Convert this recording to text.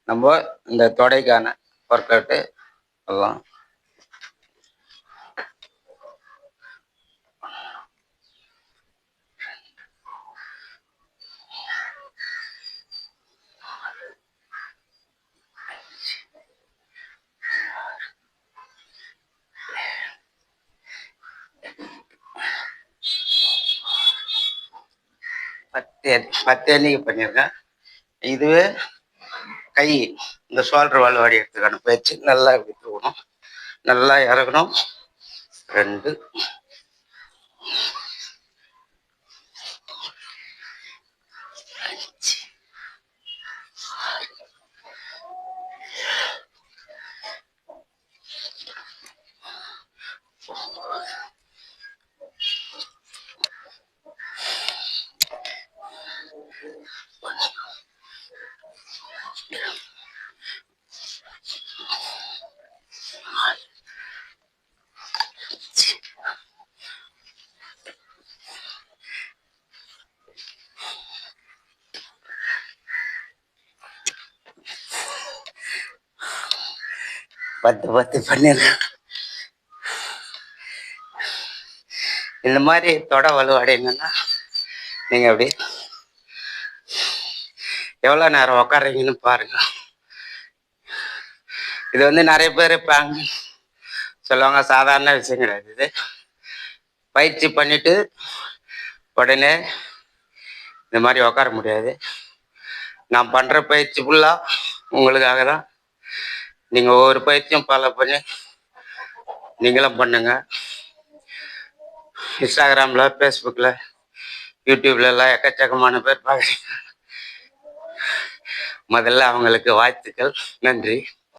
நம்ம இந்த தொடைக்கான work out எல்லாம் பத்து எண்ணிக்கை பண்ணியிருக்கேன். இதுவே கை இந்த ஷோல்டர் வலுவாடி எடுத்துக்கான பயிற்சி. நல்லா இப்படி தூக்கணும், நல்லா இறக்கணும். 2 10 பண்ணிருக்கேன். இந்த மாதிரி தொட வலுவடையணும்னா நீங்கள் அப்படி எவ்வளோ நேரம் உக்காடுறீங்கன்னு பாருங்க. இது வந்து நிறைய பேர் சொல்லுவாங்க, சாதாரண விஷயம் கிடையாது. இது பயிற்சி பண்ணிட்டு உடனே இந்த மாதிரி உக்கார முடியாது. நான் பண்ணுற பயிற்சி ஃபுல்லாக உங்களுக்காக தான். நீங்கள் ஒவ்வொரு பயிற்சியும் ஃபாலோ பண்ணி நீங்களும் பண்ணுங்க. இன்ஸ்டாகிராமில், ஃபேஸ்புக்கில், யூடியூப்லலாம் எக்கச்சக்கமான பேர் பார்க்குறீங்க. முதல்ல அவங்களுக்கு வாழ்த்துக்கள். நன்றி.